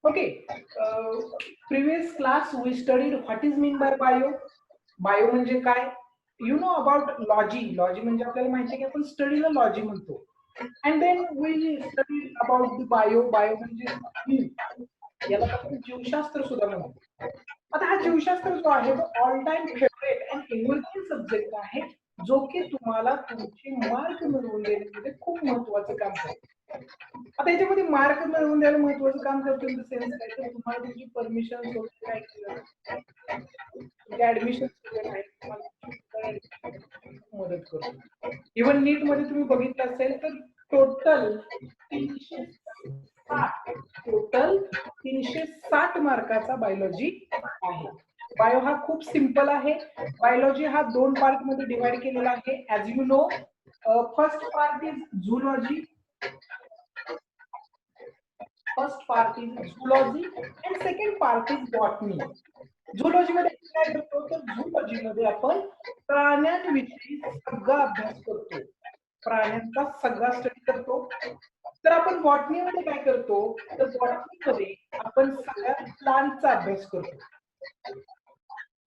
Okay. Previous class we studied what is mean by bio. Bio म्हणजे काय? You know about logy. Logy म्हणजे आपल्याला माहिती आहे की आपण स्टडीला लॉजी म्हणतो. And then we studied about the bio. Bio म्हणजे जीव. याला आपण जीवशास्त्र सुद्धा म्हणतो. आता हा जीवशास्त्र जो आहे तो all time favourite and evergreen subject आहे, जो की तुम्हाला तुमचे मार्क मिळवून देण्यामध्ये खूप महत्वाचं काम करतो. आता याच्यामध्ये मार्क मिळवून द्यायला महत्वाचं काम करतो इन द सेन्स काय, तर तुम्हाला तुमची परमिशन वगैरे काय केलं, तुमचे ऍडमिशन वगैरे आहे, तुम्हाला मदत करतो. इव्हन नीट मध्ये तुम्ही बघितलं असेल तर टोटल 360 मार्काचा बायोलॉजी आहे. बायो हा खूप सिंपल आहे. बायोलॉजी हा 2 पार्ट मध्ये डिवाइड केलेला आहे. As you know, first part is zoology, first part is zoology and second part is botany. Zoology मध्ये काय करतो, तर झूलॉजी मध्ये आपण प्राण्यांविषयी सगळा अभ्यास करतो, प्राण्यांचा सगळा स्टडी करतो. तर आपण बॉटनी मध्ये काय करतो, तर बॉटनी मध्ये आपण सगळ्या प्लांटचा अभ्यास करतो.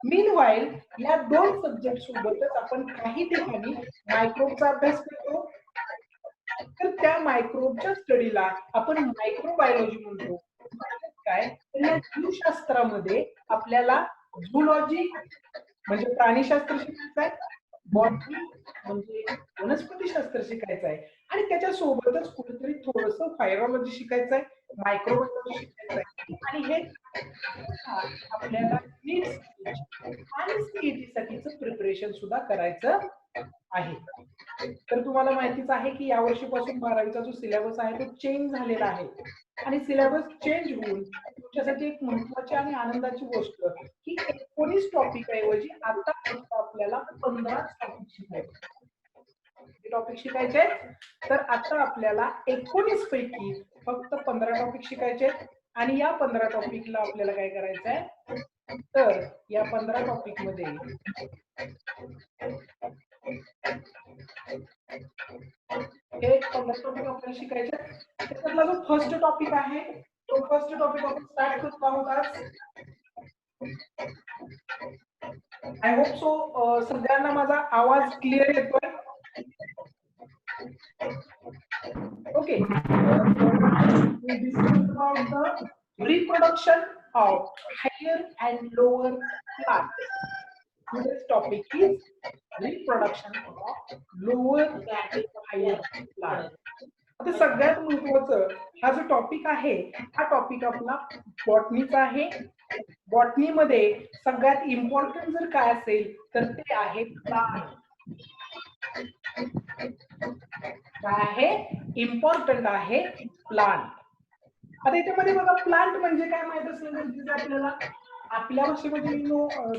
मीनवाईल या 2 सब्जेक्ट सोबतच आपण काही ठिकाणी मायक्रोबचा अभ्यास करतो. तर त्या मायक्रोबच्या स्टडीला आपण मायक्रोबायोलॉजी म्हणतो. काय, तर या जीवशास्त्रामध्ये आपल्याला झूलॉजी म्हणजे प्राणीशास्त्र शिकायचं आहे, बॉटनी म्हणजे वनस्पतीशास्त्र शिकायचं आहे, आणि त्याच्या सोबतच कुठेतरी थोडंसं व्हायरॉलॉजी शिकायचं आहे, मायक्रोबायोलॉजी शिकायचं आहे. आणि हे आपल्याला नीट आणि सीईटी साठीचं प्रिपरेशन सुद्धा करायचं आहे. तर तुम्हाला माहितीच आहे की या वर्षीपासून 12वीचा जो सिलेबस आहे तो चेंज झालेला आहे, आणि सिलेबस चेंज होऊन तुमच्यासाठी एक महत्वाची आणि आनंदाची गोष्ट की 19 टॉपिक ऐवजी आता फक्त आपल्याला 15 टॉपिक शिकायचे. टॉपिक शिकायचे, तर आता आपल्याला 19 पैकी फक्त 15 टॉपिक शिकायचे. आणि या 15 टॉपिकला आपल्याला काय करायचं आहे, तर या 15 टॉपिक मध्ये हे 15 टॉपिक आपल्याला शिकायचे. त्यातला जो फर्स्ट टॉपिक आहे तो फर्स्ट टॉपिक आपण स्टार्ट करतो आहोत आज. आय होप सो सगळ्यांना माझा आवाज क्लिअर येतोय. Okay, we discussed about the reproduction of higher and lower plants. Today's topic is reproduction of lower and higher plants. आता सगळ्यात महत्वाचं हा जो टॉपिक आहे, हा टॉपिक आपला बॉटनीचा आहे. बॉटनी मध्ये सगळ्यात इम्पॉर्टंट जर काय असेल तर ते आहे प्लांट. काय आहे, इम्पॉर्टंट आहे प्लांट. आता याच्यामध्ये बघा, प्लांट म्हणजे काय माहित असलं गरजेचं आपल्याला. आपल्या भाषेमध्ये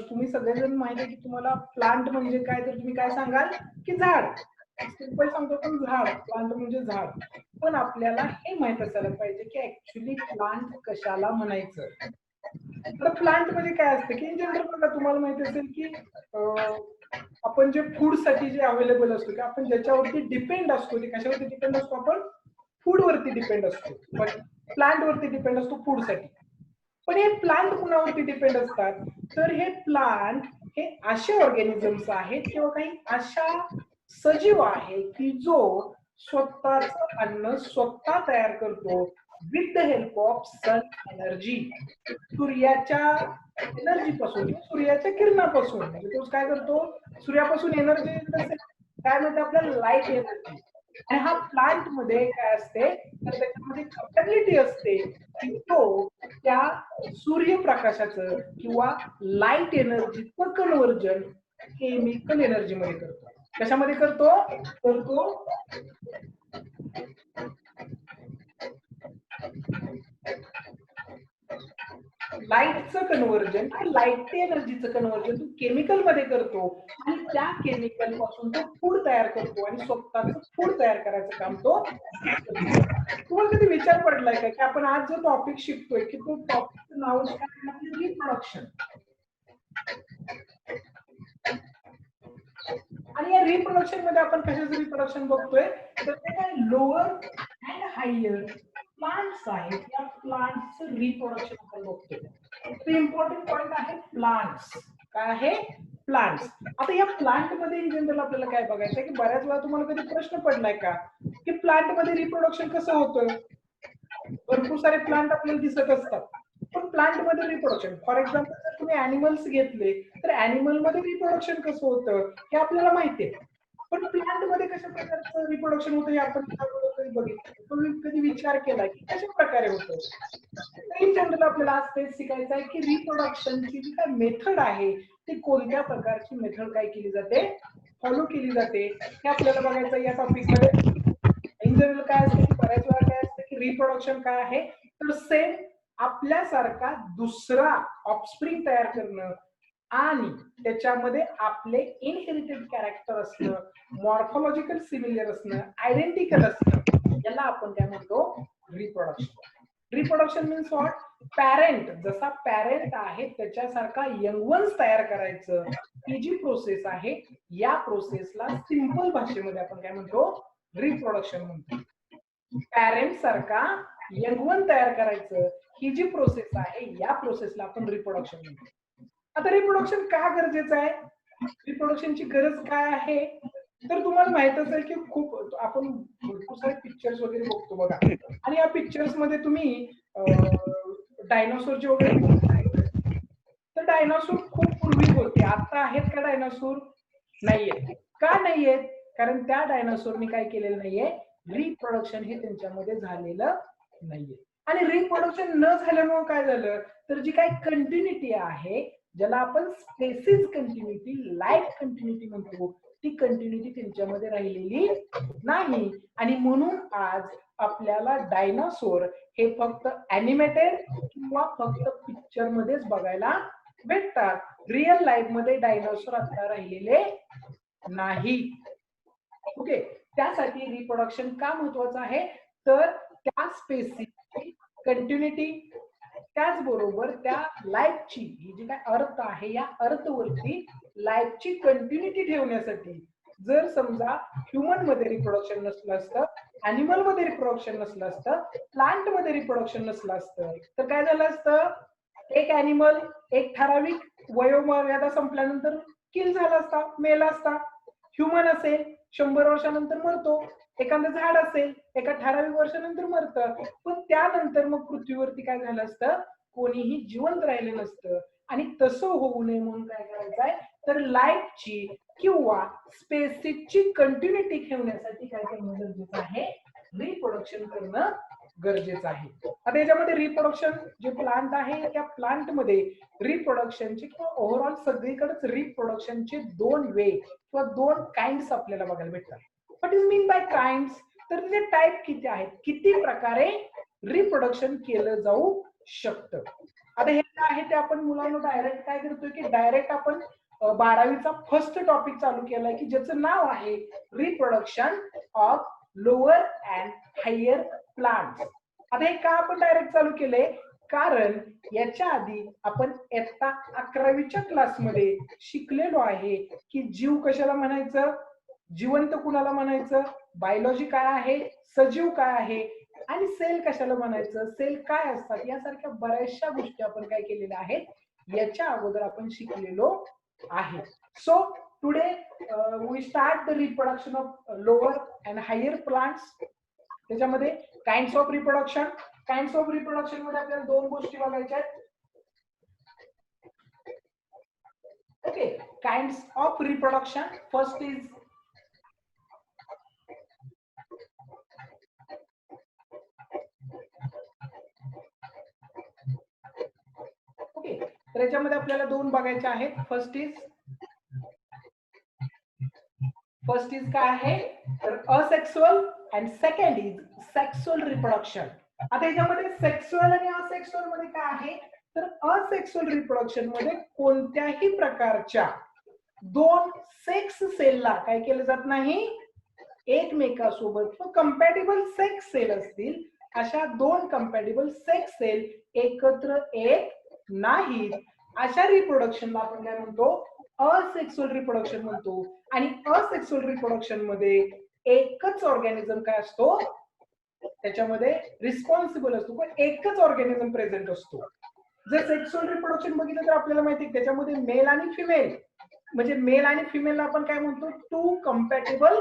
तुम्ही सगळेजण माहिती आहे की तुम्हाला प्लांट म्हणजे काय, तर तुम्ही काय सांगाल की झाड. सिंपल सांगतो पण झाड, प्लांट म्हणजे झाड. पण आपल्याला हे माहित असायला पाहिजे की ऍक्च्युली प्लांट कशाला म्हणायचं. तर प्लांट म्हणजे काय असतं की इन जनरल बघा, तुम्हाला माहिती असेल की आपण जे फूड साठी जे अवेलेबल असतो की आपण ज्याच्यावरती डिपेंड असतो, ते कशावरती डिपेंड असतो, आपण फूड वरती डिपेंड असतो, पण प्लांट वरती डिपेंड असतो फूड साठी. पण हे प्लांट कुणावरती डिपेंड असतात, तर हे प्लांट हे असे ऑर्गॅनिझम्स आहेत किंवा काही अशा सजीव आहे की जो स्वतःच अन्न स्वतः तयार करतो with the help of sun energy. सूर्याच्या एनर्जी पासून किंवा सूर्याच्या किरणापासून, म्हणजे तो काय करतो, सूर्यापासून एनर्जी काय म्हणते आपल्याला, लाईट एनर्जी. आणि हा प्लांट मध्ये काय असते, तर त्याच्यामध्ये कॅपॅबिलिटी असते की तो त्या सूर्यप्रकाशाचं किंवा लाईट एनर्जीचं कन्व्हर्जन केमिकल एनर्जी मध्ये करतो. कशामध्ये करतो, तर तो लाईटचं कन्व्हर्जन, लाईट एनर्जीचं कन्व्हर्जन तो केमिकल मध्ये करतो, आणि त्या केमिकल पासून तो फूड तयार करतो, आणि स्वतःच फूड तयार करायचं काम तो करतो. तुम्हाला कधी विचार पडलाय का की आपण आज जो टॉपिक शिकतोय की तो टॉपिकचं नाव काय, रिप्रोडक्शन. आणि या रिप्रोडक्शन मध्ये आपण कशाचं रिप्रोडक्शन बघतोय, तर ते काय लोअर अँड हायर प्लांट्स आहेत, या प्लांट्सचं रिप्रोडक्शन आपण बघतोय. इम्पॉर्टंट पॉइंट आहे प्लांट्स. काय आहे? प्लांट्स. आता या प्लांट मध्ये इन जनरल आपल्याला काय बघायचं आहे की बऱ्याच वेळा तुम्हाला कधी प्रश्न पडलाय का की प्लांट मध्ये रिप्रोडक्शन कसं होतं? भरपूर सारे प्लांट आपल्याला दिसत असतात, पण प्लांट मध्ये रिप्रोडक्शन, फॉर एक्झाम्पल जर तुम्ही अॅनिमल्स घेतले तर अॅनिमल मध्ये रिप्रोडक्शन कसं होतं हे आपल्याला माहिती आहे, पण प्लांट मध्ये कशा प्रकारचं रिप्रोडक्शन होतं हे आपण कधी बघितलं, तुम्ही कधी विचार केला की कशा प्रकारे होतं? इन जनरल आपल्याला आज तेच शिकायचं आहे की रिप्रोडक्शनची जी काय मेथड आहे ती कोणत्या प्रकारची मेथड काय केली जाते, फॉलो केली जाते, हे आपल्याला बघायचं या टॉपिक मध्ये. इन जनरल काय असतं की बऱ्याच वेळा काय असतं की रिप्रोडक्शन काय आहे तर सेम आपल्यासारखा दुसरा ऑफस्प्रिंग तयार करणं आणि त्याच्यामध्ये आपले इनहेरिटेड कॅरेक्टर असणं, मॉर्फॉलॉजिकल सिमिलर असणं, आयडेंटिकल असणं, याला आपण काय म्हणतो? Reproduction. Reproduction means what? Parent जसा पॅरेंट आहे त्याच्यासारखा यंग वन्स तयार करायचं, ही जी प्रोसेस आहे या प्रोसेसला सिंपल भाषेमध्ये आपण काय म्हणतो? रिप्रोडक्शन म्हणतो. पॅरेंट सारखा यंग वन तयार करायचं, ही जी प्रोसेस आहे या प्रोसेसला आपण रिप्रोडक्शन म्हणतो. आता रिप्रोडक्शन का गरजेचं आहे? रिप्रोडक्शनची गरज काय आहे? तर तुम्हाला माहित असेल की खूप आपण भरपूर सारे पिक्चर्स वगैरे बघतो बघा, आणि या पिक्चर्स मध्ये तुम्ही डायनोसॉरचे वगैरे, तर डायनोसॉर खूप पूर्वी होते, आता आहेत का डायनोसॉर? नाहीयेत. का नाहीयेत? कारण त्या डायनोसॉरनी काय केलेलं नाहीये, रिप्रोडक्शन हे त्यांच्यामध्ये झालेलं नाहीये. आणि रिप्रोडक्शन न झाल्यामुळे काय झालं तर जी काही कंटिन्युटी आहे, ज्याला आपण स्पेसिस कंटिन्युटी, लाईफ कंटिन्युटी म्हणतो, ती कंटिन्युटी त्यांच्यामध्ये राहिलेली नाही. आणि म्हणून आज आपल्याला डायनासोर हे फक्त ॲनिमेटेड किंवा फक्त पिक्चर मध्येच बघायला भेटतात. रिअल लाईफ मध्ये डायनासोर आता राहिलेले नाही. ओके, त्यासाठी रिप्रोडक्शन का महत्वाचं आहे तर त्या स्पेसिसची कंटिन्युटी, त्याचबरोबर त्या लाईफची, ही जी काय अर्थ आहे या अर्थवरती लाईफची कंटिन्युटी ठेवण्यासाठी. जर समजा ह्युमन मध्ये रिप्रोडक्शन नसलं असतं, अॅनिमल मध्ये रिप्रोडक्शन नसलं असतं, प्लांट मध्ये रिप्रोडक्शन नसलं असतं, तर काय झालं असतं? एक अॅनिमल एक ठराविक वयोमर्यादा संपल्यानंतर किल झाला असता, मेला असता. ह्युमन असेल 100 वर्षानंतर मरतो, एखादं झाड असेल एका ठराविक वर्षानंतर मरतं, पण त्यानंतर मग पृथ्वीवरती काय झालं असतं? कोणीही जिवंत राहिलं नसतं. आणि तसं होऊ नये म्हणून काय करायचं आहे तर लाईफची किंवा स्पेसिसची कंटिन्युटी ठेवण्यासाठी काय करणं गरजेचं आहे? रिप्रोडक्शन करणं गरजेचं आहे. आता याच्यामध्ये रिप्रोडक्शन जे प्लांट आहे त्या प्लांट मध्ये रिप्रोडक्शनचे किंवा ओव्हरऑल सगळीकडेच रिप्रोडक्शनचे दोन वे किंवा दोन काइंड्स आपल्याला बघायला भेटतात. What is mean by kinds? तर त्याचे टाईप किती आहेत, किती प्रकारे रिप्रोडक्शन केलं जाऊ शकतं. आता हे काय आहे ते आपण मुलांना डायरेक्ट काय करतोय की डायरेक्ट आपण 12वीचा फर्स्ट टॉपिक चालू केलाय की ज्याचं नाव आहे reproduction of lower and higher plants. आता हे का आपण डायरेक्ट चालू केले? कारण याच्या आधी आपण इयत्ता 11वीच्या क्लासमध्ये शिकलेलो आहे की जीव कशाला म्हणायचं, जिवंत कुणाला म्हणायचं, बायोलॉजी काय आहे, सजीव काय आहे, आणि सेल कशाला म्हणायचं, सेल काय असतात, यासारख्या बऱ्याचशा गोष्टी आपण काय केलेल्या आहेत याच्या अगोदर आपण शिकलेलो आहे. So today we start the reproduction of lower and higher plants. त्याच्यामध्ये kinds of reproduction. Kinds of reproduction मध्ये आपल्याला दोन गोष्टी बघायच्या आहेत. Okay, kinds of reproduction. First is okay, तर याच्यामध्ये आपल्याला दोन बघायचे आहेत. फर्स्ट इज काय आहे तर asexual and second is sexual reproduction. आता याच्यामध्ये सेक्सुअल आणि असेक्सुअल मध्ये काय आहे तर असेक्सुअल रिप्रोडक्शन मध्ये कोणत्याही प्रकारच्या दोन सेक्स सेलला काय केलं जात नाही, एकमेकासोबत कंपॅटिबल सेक्स सेल असतील अशा दोन कंपॅटिबल सेक्स सेल एकत्र येत नाहीत. अशा रिप्रोडक्शनला आपण काय म्हणतो, असेक्सुअल रिप्रोडक्शन म्हणतो. आणि असेक्सुअल रिप्रोडक्शन मध्ये एकच ऑर्गॅनिझम काय असतो, त्याच्यामध्ये रिस्पॉन्सिबल असतो, पण एकच ऑर्गॅनिझम प्रेझेंट असतो. जर सेक्सुअल रिप्रोडक्शन बघितलं तर आपल्याला माहिती आहे त्याच्यामध्ये मेल आणि फिमेल, म्हणजे मेल आणि फिमेलला आपण काय म्हणतो, टू कम्पॅटेबल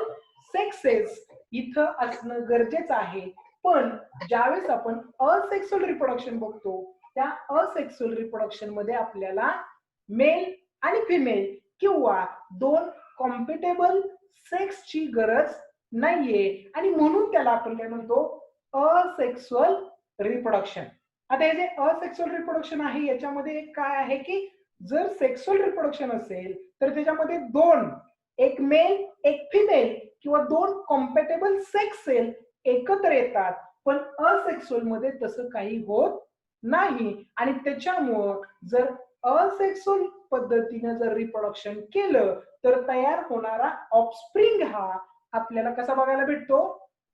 सेक्सेस इथं असणं गरजेचं आहे. पण ज्यावेळेस आपण असेक्सुअल रिप्रोडक्शन बघतो, त्या असेक्सुअल रिप्रोडक्शन मध्ये आपल्याला मेल आणि फिमेल किंवा दोन कॉम्पॅटेबल सेक्सची गरज नाहीये, आणि म्हणून त्याला आपण काय म्हणतो, असेक्सुअल रिप्रोडक्शन. आता हे जे असेक्सुअल रिप्रोडक्शन आहे याच्यामध्ये काय आहे की जर सेक्सुअल रिप्रोडक्शन असेल तर त्याच्यामध्ये दोन, एक मेल एक फिमेल किंवा दोन कॉम्पॅटेबल सेक्स सेल एकत्र येतात. पण असेक्सुअल मध्ये तसं काही होत नाही, आणि त्याच्यामुळं जर असेक्सुअल पद्धतीने जर रिप्रोडक्शन केलं तर तयार होणारा ऑफस्प्रिंग हा आपल्याला कसा बघायला भेटतो,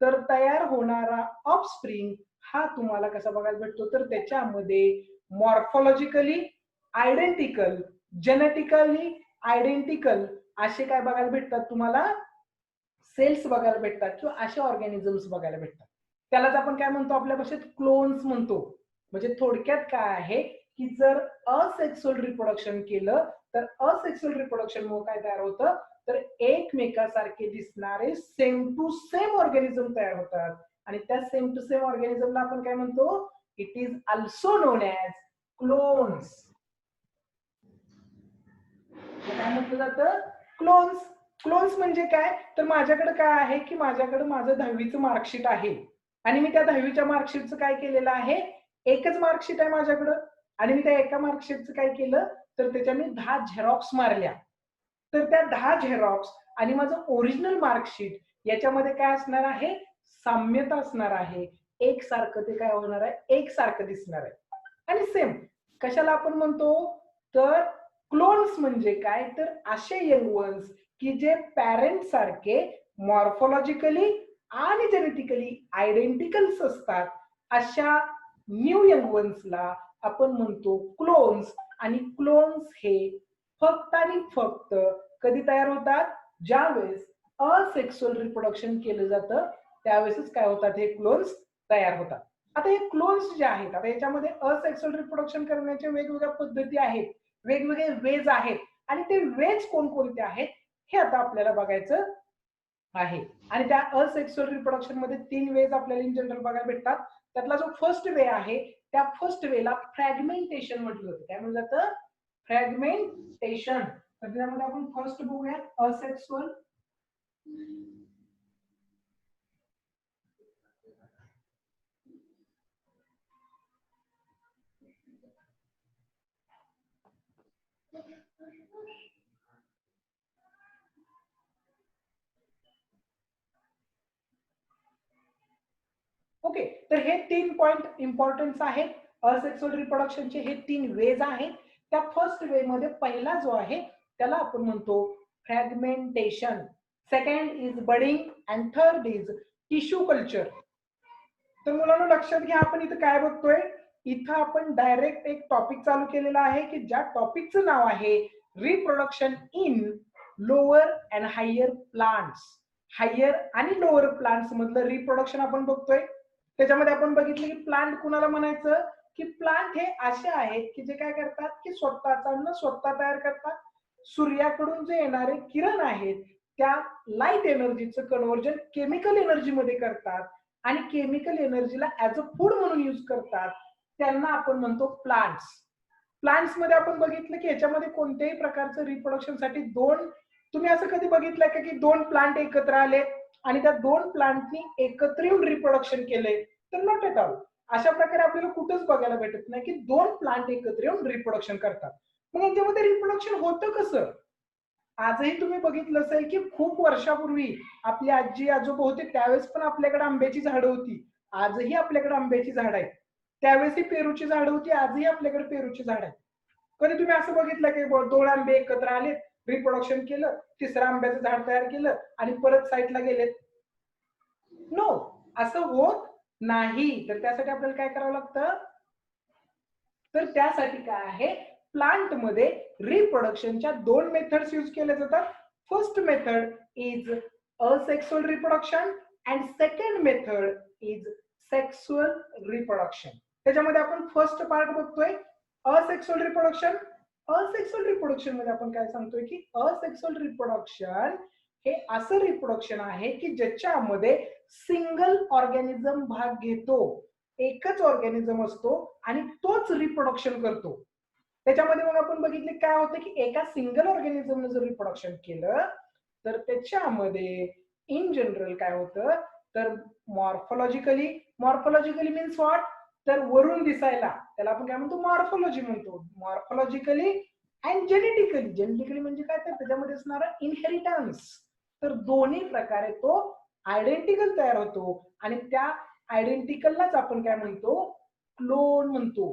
तर तयार होणारा ऑफस्प्रिंग हा तुम्हाला कसा बघायला भेटतो, तर त्याच्यामध्ये मॉर्फॉलॉजिकली आयडेंटिकल, जेनेटिकली आयडेंटिकल असे काय बघायला भेटतात तुम्हाला, सेल्स बघायला भेटतात किंवा असे ऑर्गॅनिझम्स बघायला भेटतात. त्यालाच आपण काय म्हणतो, आपल्या भाषेत क्लोन्स म्हणतो. म्हणजे थोडक्यात काय आहे की जर असेक्सुअल रिप्रोडक्शन केलं तर असेक्सुअल रिप्रोडक्शन मुळे काय तयार होतं, तर एकमेकासारखे दिसणारे सेम टू सेम ऑर्गॅनिझम तयार होतात, आणि त्या सेम टू सेम ऑर्गॅनिझमला आपण काय म्हणतो, it is also non as clones. काय म्हटलं जातं, क्लोन्स. क्लोन्स म्हणजे काय, तर माझ्याकडे काय आहे की माझ्याकडे माझं 10वीचं मार्कशीट आहे, आणि मी त्या 10वीच्या मार्कशीटचं काय केलेलं आहे, एकच मार्कशीट आहे माझ्याकडं, आणि मी त्या एका मार्कशीटचं काय केलं, तर त्याच्या मी 10 झेरॉक्स मारल्या. तर त्या 10 झेरॉक्स आणि माझं ओरिजिनल मार्कशीट याच्यामध्ये काय असणार आहे, साम्यता असणार आहे. एकसारखं ते काय होणार आहे, एकसारखं दिसणार आहे. आणि सेम कशाला आपण म्हणतो, तर क्लोन्स म्हणजे काय, तर असे यंग वन्स की जे पॅरेंट सारखे मॉर्फॉलॉजिकली आणि जेनेटिकली आयडेंटिकल्स असतात, अशा न्यू यंग वन्सला आपण म्हणतो क्लोन्स. आणि क्लोन्स हे फक्त आणि फक्त कधी तयार होतात, ज्यावेळेस असेक्सुअल रिप्रोडक्शन केलं जातं त्यावेळेसच काय होतात, हे क्लोन्स तयार होतात. आता हे क्लोन्स जे आहेत, आता याच्यामध्ये असेक्सुअल रिप्रोडक्शन करण्याच्या वेगवेगळ्या पद्धती आहेत, वेगवेगळे वेज आहेत, आणि ते वेज कोणकोणते आहेत हे आता आपल्याला बघायचं आहे. आणि त्या असेक्सुअल रिप्रोडक्शन मध्ये 3 वेज आपल्याला इन जनरल बघायला भेटतात. त्यातला जो फर्स्ट वे आहे त्या फर्स्ट वेला फ्रॅगमेंटेशन म्हटलं जातं. काय म्हटलं जातं, फ्रॅगमेंटेशन. तर त्यामध्ये आपण फर्स्ट बघूया असेक्सुअल. ओके, तर हे 3 पॉइंट इम्पॉर्टन्स आहेत. असेक्सुअल रिप्रोडक्शनचे हे 3 वेज आहेत. त्या फर्स्ट वे मध्ये पहिला जो आहे त्याला आपण म्हणतो fragmentation, second is budding, and third is tissue culture. तर मुलांना लक्षात घ्या, आपण इथं काय बघतोय, इथं आपण डायरेक्ट एक टॉपिक चालू केलेला आहे की ज्या टॉपिकचं नाव आहे reproduction in lower and higher plants. Higher आणि लोअर प्लांट्स मधलं रिप्रोडक्शन आपण बघतोय. त्याच्यामध्ये आपण बघितलं की प्लांट कुणाला म्हणायचं, की प्लांट हे असे आहेत की जे काय करतात की स्वतःचा अन्न स्वतः तयार करतात. सूर्याकडून जे येणारे किरण आहेत त्या लाईट एनर्जीचं कन्व्हर्जन केमिकल एनर्जी मध्ये करतात, आणि केमिकल एनर्जीला ऍज अ फूड म्हणून यूज करतात. त्यांना आपण म्हणतो प्लांट्स. प्लांट्स मध्ये आपण बघितलं की याच्यामध्ये कोणत्याही प्रकारचं रिप्रोडक्शन साठी दोन, तुम्ही असं कधी बघितलंय का की दोन प्लांट एकत्र आले आणि त्या दोन प्लांटनी एकत्र येऊन रिप्रोडक्शन केले, तर नॉट एट ऑल. अशा प्रकारे आपल्याला कुठंच बघायला भेटत नाही की दोन प्लांट एकत्र येऊन रिप्रोडक्शन करतात. मग याच्यामध्ये रिप्रोडक्शन होतं कसं. आजही तुम्ही बघितलं असेल की खूप वर्षापूर्वी आपली आजी आजोबा होते त्यावेळेस पण आपल्याकडे आंब्याची झाडं होती. आजही आपल्याकडे आंब्याची झाडं आहेत. त्यावेळेस ही पेरूची झाडं होती, आजही आपल्याकडे पेरूची झाडं आहेत. कधी तुम्ही असं बघितलं की दोन आंबे एकत्र आले, रिप्रोडक्शन केलं, तिसरं आंब्याचं झाड तयार केलं आणि परत साईडला गेलेत. नो, असं होत नाही. तर त्यासाठी आपल्याला काय करावं लागतं, तर त्यासाठी काय आहे, प्लांट मध्ये रिप्रोडक्शनच्या दोन मेथड्स यूज केल्या जातात. First method is asexual reproduction and second method is sexual reproduction. त्याच्यामध्ये आपण फर्स्ट पार्ट बघतोय असेक्सुअल रिप्रोडक्शन. असेक्सुअल रिप्रोडक्शन मध्ये आपण काय सांगतोय की असेक्सुअल रिप्रोडक्शन हे असं रिप्रोडक्शन आहे की ज्याच्यामध्ये सिंगल ऑर्गॅनिझम भाग घेतो, एकच ऑर्गॅनिझम असतो आणि तोच रिप्रोडक्शन करतो. त्याच्यामध्ये मग आपण बघितले काय होतं की एका सिंगल ऑर्गॅनिझमने जर रिप्रोडक्शन केलं तर त्याच्यामध्ये इन जनरल काय होतं तर मॉर्फोलॉजिकली मीन्स व्हॉट, तर वरून दिसायला त्याला आपण काय म्हणतो मॉर्फोलॉजी म्हणतो. मॉर्फोलॉजिकली अँड जेनेटिकली म्हणजे काय तर त्याच्यामध्ये असणारा इनहेरिटन्स. तर दोन्ही प्रकारे तो आयडेंटिकल तयार होतो आणि त्या आयडेंटिकललाच आपण काय म्हणतो क्लोन म्हणतो.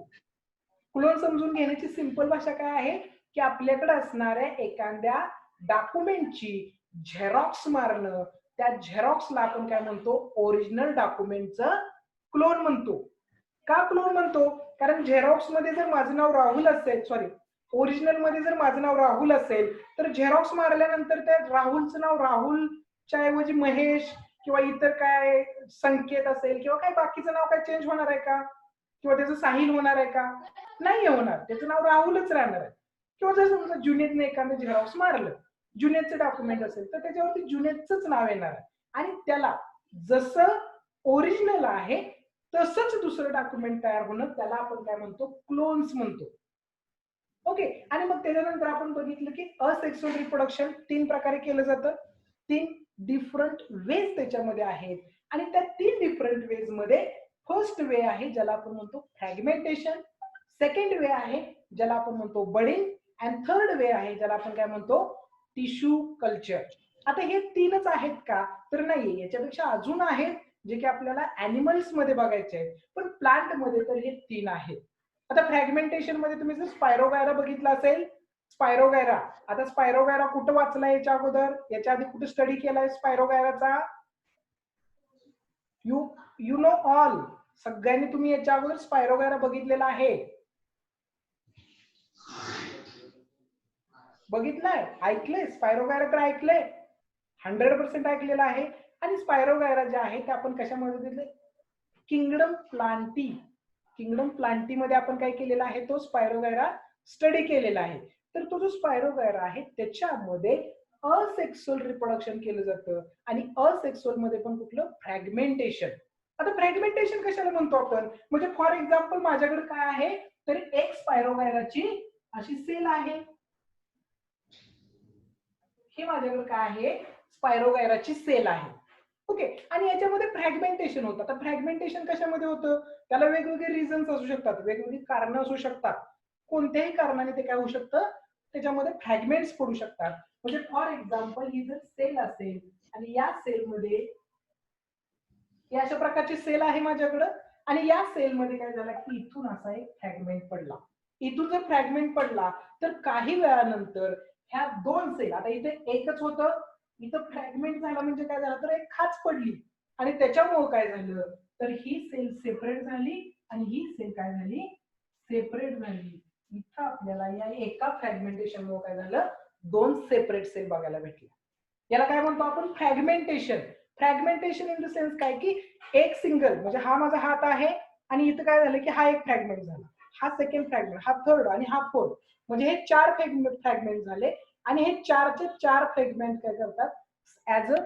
क्लोन समजून घेण्याची सिंपल भाषा काय आहे की आपल्याकडे असणाऱ्या एखाद्या डॉक्युमेंटची झेरॉक्स मारणं, त्या झेरॉक्सला आपण काय म्हणतो ओरिजिनल डॉक्युमेंटचं क्लोन म्हणतो. का क्लोन म्हणतो? कारण झेरॉक्स मध्ये जर माझं नाव राहुल असेल, सॉरी ओरिजिनल मध्ये जर माझं नाव राहुल असेल तर झेरॉक्स मारल्यानंतर त्या राहुलचं नाव राहुलच्या ऐवजी महेश किंवा इतर काय संकेत असेल किंवा काय बाकीचं नाव काय चेंज होणार आहे का? किंवा त्याचं साहिल होणार आहे का? नाही होणार, त्याचं नाव राहुलच राहणार आहे. किंवा जर समजा जुनेदने एखादं झेरॉक्स मारलं, जुनेदचं डॉक्युमेंट असेल तर त्याच्यावरती जुनेदचंच नाव येणार आहे आणि त्याला जसं ओरिजिनल आहे तसंच दुसरं डॉक्युमेंट तयार होणं त्याला आपण काय म्हणतो क्लोन्स म्हणतो. ओके. आणि मग त्याच्यानंतर आपण बघितलं की असेक्सुअल रिप्रोडक्शन 3 प्रकारे केलं जातं. 3 डिफरंट वेज त्याच्यामध्ये आहेत आणि त्या 3 डिफरंट वेज मध्ये फर्स्ट वे आहे ज्याला आपण म्हणतो फ्रॅगमेंटेशन, सेकंड वे आहे ज्याला आपण म्हणतो बडिंग अँड थर्ड वे आहे ज्याला आपण काय म्हणतो टिश्यू कल्चर. आता हे 3च आहेत का? तर नाही, याच्यापेक्षा अजून आहेत जे की आपल्याला ॲनिमल्स मध्ये बघायचे आहेत, पण प्लांट मध्ये तर हे 3 आहेत. आता फ्रॅगमेंटेशन मध्ये तुम्ही जर स्पायरोगायरा बघितला असेल, स्पायरोगायरा, आता स्पायरोगायरा कुठं वाचलाय याच्या अगोदर, याच्या आधी कुठे स्टडी केलाय स्पायरोगायराचा? यू नो ऑल, सगळ्यांनी तुम्ही याच्या अगोदर स्पायरोगायरा बघितलेला आहे, बघितलाय, ऐकलंय स्पायरोगायरा तर ऐकलंय, 100% ऐकलेला आहे. आणि स्पायरोगायरा जे आहे ते आपण कशामध्ये बघितले? Kingdom Plantae. किंगडम प्लांटी मध्ये आपण काय केलेला आहे तो स्पायरोगायरा स्टडी केलेला आहे. तर तो जो स्पायरोगायरा आहे त्याच्यामध्ये असेक्सुअल रिप्रोडक्शन केलं जातं आणि असेक्सुअल मध्ये पण कुठलं फ्रॅगमेंटेशन. आता फ्रॅगमेंटेशन कशाला म्हणतो आपण? म्हणजे फॉर एक्झाम्पल माझ्याकडे काय आहे तर एक स्पायरोगायराची अशी सेल आहे, हे माझ्याकडे काय आहे स्पायरोगायराची सेल आहे. ओके. आणि याच्यामध्ये फ्रॅगमेंटेशन होतं. आता फ्रॅगमेंटेशन कशामध्ये होतं? त्याला वेगवेगळे रिझन्स असू शकतात, वेगवेगळी कारणं असू शकतात. कोणत्याही कारणाने ते काय होऊ शकतं त्याच्यामध्ये फ्रॅगमेंट्स पडू शकतात. म्हणजे फॉर एक्झाम्पल ही जर सेल असेल आणि या सेलमध्ये ही अशा प्रकारची सेल आहे माझ्याकडं आणि या सेलमध्ये काय झालं की इथून असा एक फ्रॅगमेंट पडला. इथून जर फ्रॅगमेंट पडला तर काही वेळानंतर ह्या 2 सेल, आता इथे एकच होतं, इथं फ्रॅगमेंट झाला म्हणजे काय झालं तर एक खाच पडली आणि त्याच्यामुळे काय झालं तर ही सेल सेपरेट झाली आणि ही सेल काय झाली सेपरेट झाली. इथं आपल्याला या एका फ्रॅगमेंटेशन मुळे काय झालं 2 सेपरेट सेल बघायला भेटल्या. याला काय म्हणतो आपण fragmentation. Fragmentation in the sense काय की एक सिंगल म्हणजे हा माझा हात आहे आणि इथं काय झालं की हा एक फ्रॅगमेंट झाला, हा सेकंड फ्रॅगमेंट, हा थर्ड आणि हा फोर्थ, म्हणजे हे 4 फ्रॅगमेंट झाले आणि हे 4चे 4 फ्रॅगमेंट काय करतात ऍज अ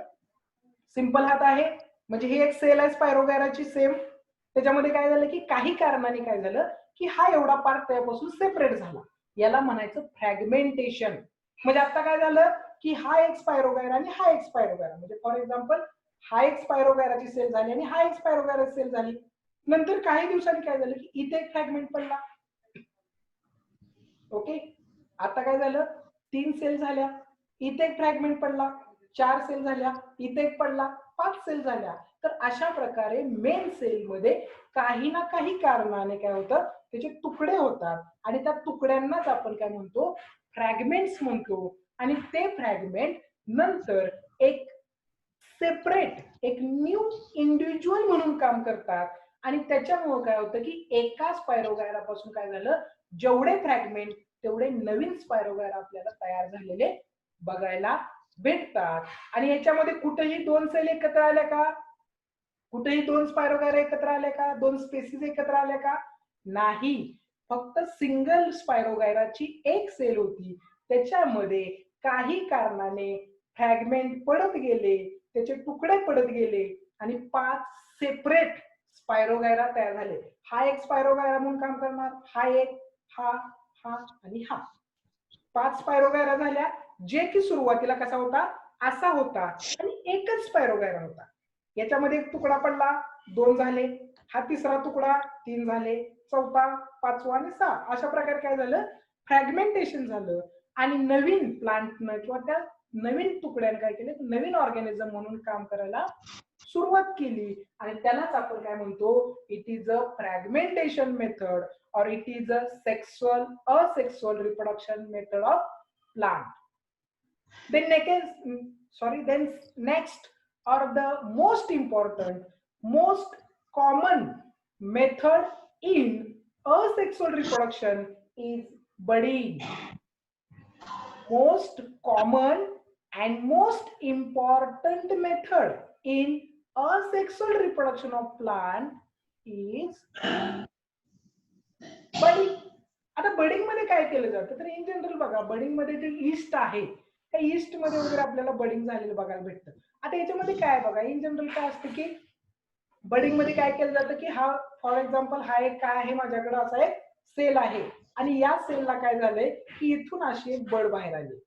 सिंपल हात आहे म्हणजे ही एक सेल आहे स्पायरोगायराची सेम. त्याच्यामध्ये काय झालं की काही कारणाने काय झालं की हा एवढा पार्ट त्यापासून सेपरेट झाला, याला म्हणायचं फ्रॅगमेंटेशन. म्हणजे आता काय झालं की हा एक स्पायरोगायरा आणि हा एक स्पायरोगायरा, म्हणजे फॉर एक्झाम्पल हा एक स्पायरोगायराची सेल झाली आणि हा एक स्पायरोगायराची सेल झाली. नंतर काही दिवसांनी काय झालं की इथे एक फ्रॅगमेंट पडला. ओके. आता काय झालं 3 सेल झाल्या, इथे एक फ्रॅगमेंट पडला, 4 सेल झाल्या, इथे एक पडला, 5 सेल झाल्या. तर अशा प्रकारे मेन सेल मध्ये काही ना काही कारणाने काय होतं त्याचे तुकडे होतात आणि त्या तुकड्यांनाच आपण काय म्हणतो फ्रॅगमेंट्स म्हणतो. आणि ते फ्रॅगमेंट नंतर एक सेपरेट एक न्यू इंडिव्हिज्युअल म्हणून काम करतात आणि त्याच्यामुळे काय होतं की एका स्पायरोगायरापासून काय झालं जेवढे फ्रॅगमेंट तेवढे नवीन स्पायरोगायरा आपल्याला तयार झालेले बघायला भेटतात. आणि याच्यामध्ये कुठेही 2 सेल एकत्र आल्या का? कुठेही दोन स्पायरोगायरा एकत्र आले का, दोन स्पेसिस एकत्र आले का, नाही. फक्त सिंगल स्पायरोगायराची एक सेल होती, त्याच्यामध्ये काही कारणाने फ्रॅगमेंट पडत गेले, त्याचे तुकडे पडत गेले आणि 5 सेपरेट स्पायरोगायरा तयार झाले. हा एक स्पायरोगायरा म्हणून काम करणार, हा एक, हा आणि हा. 5 स्पायरोगायरा झाल्या, जे की सुरुवातीला कसा होता, असा होता आणि एकच स्पायरोगायरा होता. याच्यामध्ये एक तुकडा पडला, 2 झाले, हा तिसरा तुकडा 3 झाले, चौथा, पाचवा आणि 6. अशा प्रकारे काय झालं, फ्रॅगमेंटेशन झालं आणि नवीन प्लांटनं किंवा त्या नवीन तुकड्याने काय केले, नवीन ऑर्गॅनिझम म्हणून काम करायला सुरुवात केली आणि त्यालाच आपण काय म्हणतो, it is a fragmentation method or it is a asexual reproduction method of plant. Then next or the most important, most common method in asexual reproduction is budding. Most common and most important method in asexual reproduction of plant is budding. आता budding मध्ये काय केलं जातं, तर in general बघा, budding मध्ये जे east आहे, त्या ईस्ट मध्ये वगैरे आपल्याला बडिंग झालेलं बघायला भेटतं. आता याच्यामध्ये काय बघा, इन जनरल काय असतं की बडिंग मध्ये काय केलं जातं की हा फॉर एक्झाम्पल हा एक काय आहे, माझ्याकडे असा एक सेल आहे आणि या सेलला काय झालंय की इथून अशी एक बड बाहेर आली.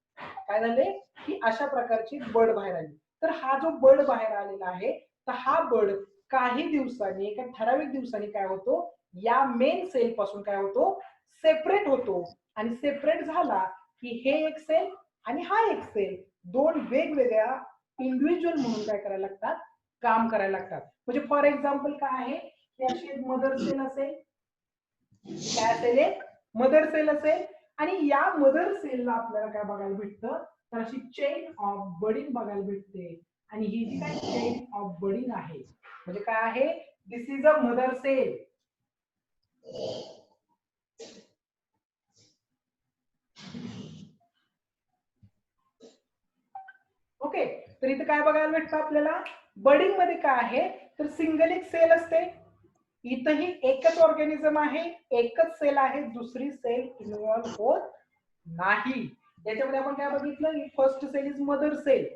काय झाले की अशा प्रकारची बड बाहेर आली. तर हा जो बड बाहेर आलेला आहे, तर हा बड काही दिवसांनी, एका ठराविक दिवसांनी काय होतो, या मेन सेल पासून काय होतो, सेपरेट होतो आणि सेपरेट झाला की हे एक सेल आणि हा एक सेल, दोन वेगवेगळ्या इंडिव्हिज्युअल म्हणून काय करायला लागतात, काम करायला लागतात. म्हणजे फॉर एक्झाम्पल काय आहे की अशी एक मदर सेल असेल, काय असेल, एक मदर सेल असेल आणि या मदर सेलला आपल्याला काय बघायला भेटतं, तर अशी चेन ऑफ बडिंग बघायला भेटते आणि ही जी काय चेन ऑफ बडिंग आहे, म्हणजे काय आहे, this is a mother cell. Okay, तर इथे काय बघायला भेटतं आपल्याला, बडिंग मध्ये काय आहे, तर सिंगल एक सेल असते, इथंही एकच ऑर्गॅनिझम आहे, एकच सेल आहे, दुसरी सेल इन्व्हॉल्व होत नाही. याच्यामध्ये आपण काय बघितलं, first cell is mother cell.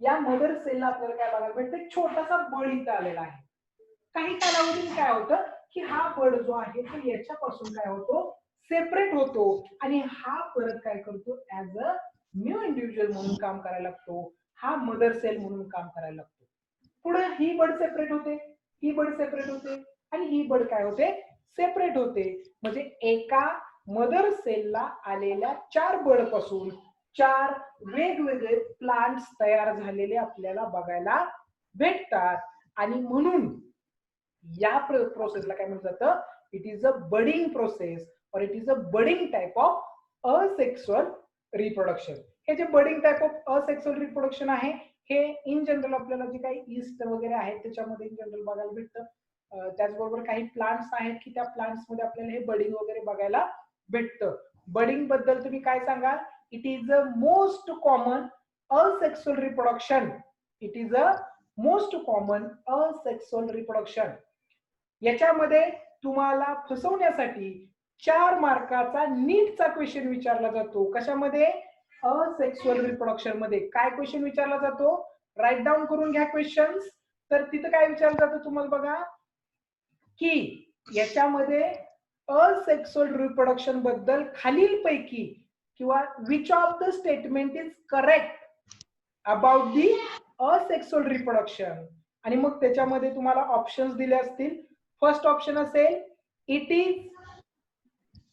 या मदर सेलला आपल्याला काय बघायला भेटतं, छोटासा बळ इथं आलेला आहे. काही कालावधीने काय होतं की हा बळ जो आहे तो याच्यापासून काय होतो, सेपरेट होतो आणि हा परत काय करतो, ऍज अ न्यू इंडिव्हिज्युअल म्हणून काम करायला लागतो, हा मदर सेल म्हणून काम करायला लागतो. पुढे ही बड सेपरेट होते, ही बड सेपरेट होते आणि ही बड काय होते, सेपरेट होते. म्हणजे एका मदर सेलला आलेल्या 4 बड पासून 4 वेगवेगळे प्लांट्स तयार झालेले आपल्याला बघायला भेटतात आणि म्हणून या प्रोसेसला काय म्हटलं जातं, it is a budding process or it is a budding type of asexual reproduction. हे जे budding type of asexual reproduction आहे, हे इन जनरल आपल्याला जे काही ईस्ट वगैरे आहेत त्याच्यामध्ये इन जनरल बघायला भेटतं. त्याचबरोबर काही प्लांट्स आहेत की त्या प्लांट्स मध्ये आपल्याला हे बडिंग वगैरे बघायला भेटतं. बडिंग बद्दल तुम्ही काय सांगाल, it is a most common asexual reproduction. It is a most common asexual reproduction. याच्यामध्ये तुम्हाला फसवण्यासाठी 4 मार्काचा नीटचा क्वेश्चन विचारला जातो. कशामध्ये, असेक्सुअल रिप्रोडक्शन मध्ये. काय क्वेश्चन विचारला जातो, राईट डाऊन करून घ्या क्वेश्चन्स. तर तिथं काय विचारलं जातं तुम्हाला बघा, की याच्यामध्ये असेक्सुअल रिप्रोडक्शन बद्दल खालीलपैकी किंवा which of the statement is correct about the asexual reproduction. आणि मग त्याच्यामध्ये तुम्हाला ऑप्शन्स दिले असतील. फर्स्ट ऑप्शन असेल, इट इज,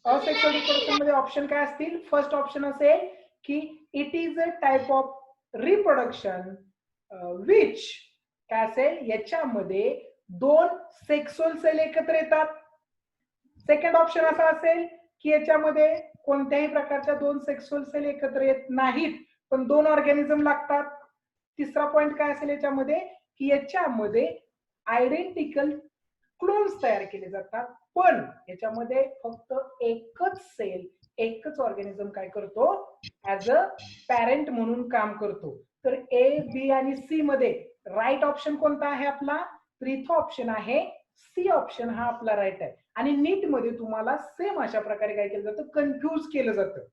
असेक्सुअल रिप्रोडक्शन मध्ये ऑप्शन काय असतील, फर्स्ट ऑप्शन असेल की it is a type of reproduction which, काय असेल, याच्यामध्ये 2 सेक्सुअल सेल एकत्र येतात. सेकंड ऑप्शन असा असेल की याच्यामध्ये कोणत्याही प्रकारच्या 2 सेक्सुअल सेल एकत्र येत नाहीत, पण 2 ऑर्गॅनिझम लागतात. तिसरा पॉइंट काय असेल याच्यामध्ये, की याच्यामध्ये आयडेंटिकल क्लोन्स तयार केले जातात, पण याच्यामध्ये फक्त एकच सेल, एकच ऑर्गॅनिझम काय करतो, ऍज अ पॅरेंट म्हणून काम करतो. तर ए, बी आणि सी मध्ये राईट ऑप्शन कोणता आहे आपला, इथं ऑप्शन आहे सी ऑप्शन हा आपला राईट आहे. आणि नीट मध्ये तुम्हाला सेम अशा प्रकारे काय केलं जातं, कन्फ्यूज केलं जातं.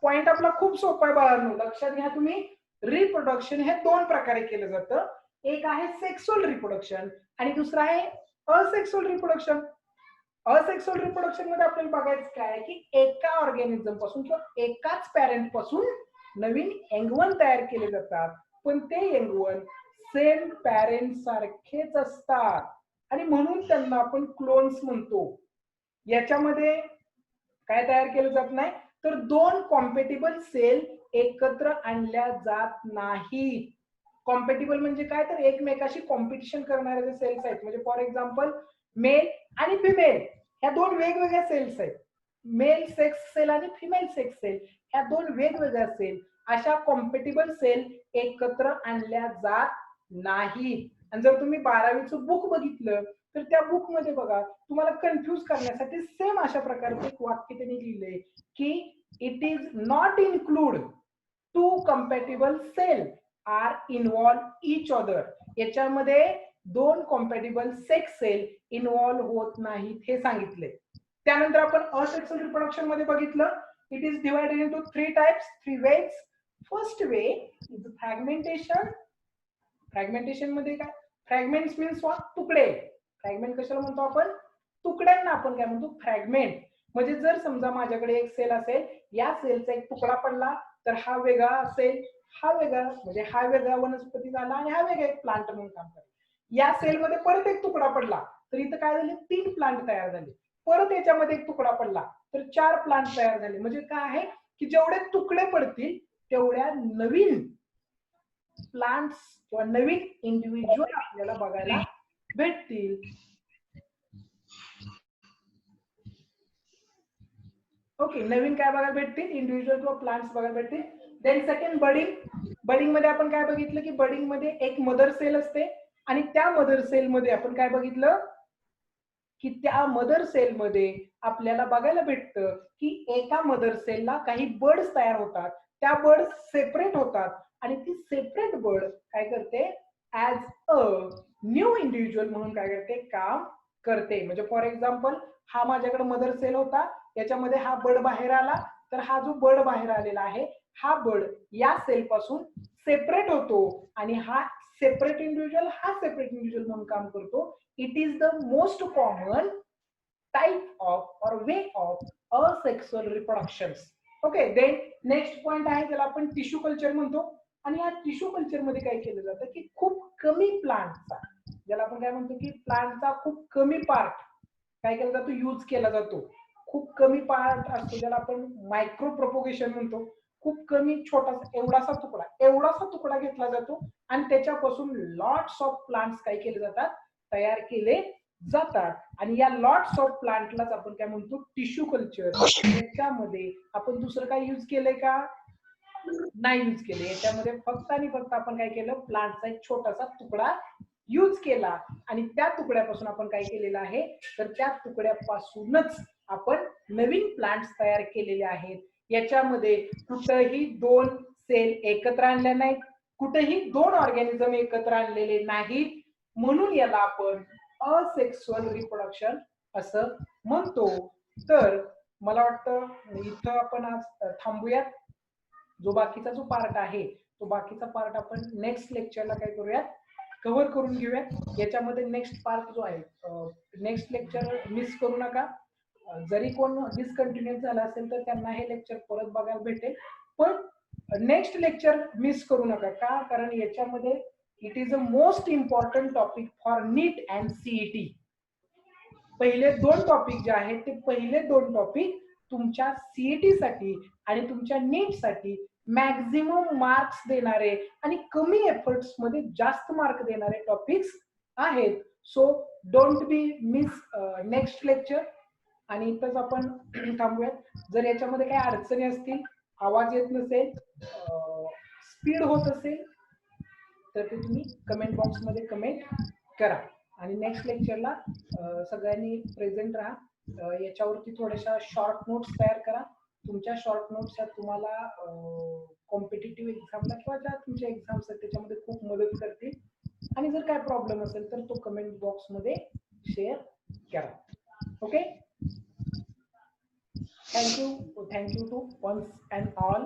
पॉइंट आपला खूप सोपा आहे बाळांनो, लक्षात घ्या तुम्ही. रिप्रोडक्शन हे दोन प्रकारे केलं जातं. एक आहे सेक्सुअल रिप्रोडक्शन आणि दुसरं आहे असेक्सुअल रिप्रोडक्शन. असेक्सुअल रिप्रोडक्शन मध्ये आपल्याला बघायचं काय आहे की एका ऑर्गॅनिझम पासून किंवा एकाच पॅरेंट पासून नवीन यंगवन तयार केले जातात, पण ते यंगवन सेम पॅरेंट सारखेच असतात आणि म्हणून त्यांना आपण क्लोन्स म्हणतो. याच्यामध्ये काय तयार केलं जात नाही, तर दोन कॉम्पॅटिबल सेल एकत्र आणल्या जात नाहीत. कॉम्पॅटिबल म्हणजे काय, तर एकमेकाशी कॉम्पिटिशन करणारे जे सेल्स आहेत, म्हणजे फॉर एक्झाम्पल मेल आणि फिमेल ह्या दोन वेगवेगळ्या सेल्स आहेत. मेल सेक्स सेल आणि फिमेल सेक्स सेल ह्या दोन वेगवेगळ्या सेल, अशा कॉम्पॅटिबल सेल एकत्र आणल्या जात नाहीत. आणि जर तुम्ही 12वीचं बुक बघितलं तर त्या बुक मध्ये बघा, तुम्हाला कन्फ्यूज करण्यासाठी सेम अशा प्रकारचे एक वाक्य त्यांनी लिहिलंय की it is not include two compatible cell are involve each other. याच्यामध्ये दोन कॉम्पॅटिबल सेक्स सेल इन्व्हॉल्व होत नाहीत हे सांगितले. त्यानंतर आपण असेक्सुअल रिप्रोडक्शन मध्ये बघितलं, it is divided into three types, three ways. First way is fragmentation. Fragmentation मध्ये काय, फ्रॅगमेंट्स मीन्स व्हॉट, तुकडे. फ्रॅगमेंट कशाला म्हणतो आपण, तुकड्यांना आपण काय म्हणतो, फ्रॅगमेंट. म्हणजे जर समजा माझ्याकडे एक सेल असेल, या सेलचा एक तुकडा पडला तर हा वेगळा असेल, हा वेगळा, म्हणजे हा वेगळा वनस्पती झाला आणि हा वेगळा एक प्लांट म्हणून काम करेल. या सेलमध्ये परत एक तुकडा पडला तर इथं काय झाले, 3 प्लांट तयार झाले. परत याच्यामध्ये एक तुकडा पडला तर 4 प्लांट तयार झाले. म्हणजे काय आहे की जेवढे तुकडे पडतील तेवढ्या नवीन प्लांट्स किंवा नवीन इंडिव्हिज्युअल आपल्याला बघायला भेटतील. ओके, नवीन काय बघायला भेटतील, इंडिव्हिज्युअल किंवा प्लांट्स बघायला भेटतील. Then second budding. बडिंग मध्ये आपण काय बघितलं की बडिंग मध्ये एक मदर सेल असते आणि त्या मदर सेल मध्ये आपण काय बघितलं की त्या मदर सेल मध्ये आपल्याला बघायला भेटतं की एका मदर सेलला काही बर्ड्स तयार होतात, त्या बर्ड्स सेपरेट होतात आणि ती सेपरेट बर्ड काय करते, ऍज अ न्यू इंडिव्हिज्युअल म्हणून काय करते, काम करते. म्हणजे फॉर एक्झाम्पल हा माझ्याकडे मदर सेल होता, याच्यामध्ये हा बर्ड बाहेर आला, तर हा जो बर्ड बाहेर आलेला आहे हा बर्ड या सेल पासून सेपरेट होतो आणि हा सेपरेट इंडिव्हिज्युअल हा सेपरेट इंडिव्हिज्युअल म्हणून काम करतो. It is the most common type of or way of asexual reproductions. Okay, then next point आहे ज्याला आपण टिश्यू कल्चर म्हणतो. आणि या टिश्यू कल्चर मध्ये काय केलं जातं की खूप कमी प्लांटचा, ज्याला आपण काय म्हणतो की प्लांटचा खूप कमी पार्ट काय केला जातो, यूज केला जातो. खूप कमी पार्ट असतो ज्याला आपण मायक्रो प्रोपोगेशन म्हणतो. खूप कमी छोटासा एवढासा तुकडा घेतला जातो आणि त्याच्यापासून लॉट्स ऑफ प्लांट्स काय केले जातात, तयार केले जातात. आणि या लॉट्स ऑफ प्लांटलाच आपण काय म्हणतो, टिश्यू कल्चर. याच्यामध्ये आपण दुसरं काय यूज केलंय का, नाही यूज केले. याच्यामध्ये फक्त आणि फक्त आपण काय केलं, प्लांटचा एक छोटासा तुकडा यूज केला आणि त्या तुकड्यापासून आपण काय केलेलं आहे, तर त्या तुकड्यापासूनच आपण नवीन प्लांट्स तयार केलेले आहेत. याच्यामध्ये कुठेही दोन सेल एकत्र आणले नाहीत, कुठेही दोन ऑर्गॅनिझम एकत्र आणलेले नाहीत, म्हणून याला आपण असेक्सुअल रिप्रोडक्शन असं म्हणतो. तर मला वाटतं इथं आपण आज थांबूयात. जो बाकीचा जो पार्ट आहे तो बाकीचा पार्ट आपण नेक्स्ट लेक्चरला काय करूयात, कव्हर करून घेऊयात. याच्यामध्ये नेक्स्ट पार्ट जो आहे, नेक्स्ट लेक्चर मिस करू नका. जरी कोण डिस्कंटिन्यू झाला असेल तर त्यांना हे लेक्चर परत बघायला भेटेल, पण नेक्स्ट लेक्चर मिस करू नका. का, कारण याच्यामध्ये it is a most important topic for NEET and CET. पहिले दोन टॉपिक जे आहेत ते पहिले दोन टॉपिक तुमच्या सीईटी साठी आणि तुमच्या नीट साठी मॅक्झिमम मार्क्स देणारे आणि कमी एफर्ट्स मध्ये जास्त मार्क देणारे टॉपिक्स आहेत. So don't be miss next lecture. आणि इथंच आपण थांबूयात. जर याच्यामध्ये काही अडचणी असतील, आवाज येत नसेल, स्पीड होत असेल तर ते तुम्ही कमेंट बॉक्स मध्ये कमेंट करा. आणि नेक्स्ट लेक्चरला सगळ्यांनी प्रेझेंट राहा. याच्यावरती थोड्याशा शॉर्ट नोट्स तयार करा. तुमच्या शॉर्ट नोट्स ह्या तुम्हाला कॉम्पिटिटिव्ह एक्झामला किंवा ज्या तुमच्या एक्झाम्स आहेत त्याच्यामध्ये खूप मदत करतील. आणि जर काय प्रॉब्लेम असेल तर तो कमेंट बॉक्स मध्ये शेअर करा. Okay, thank you to once and all.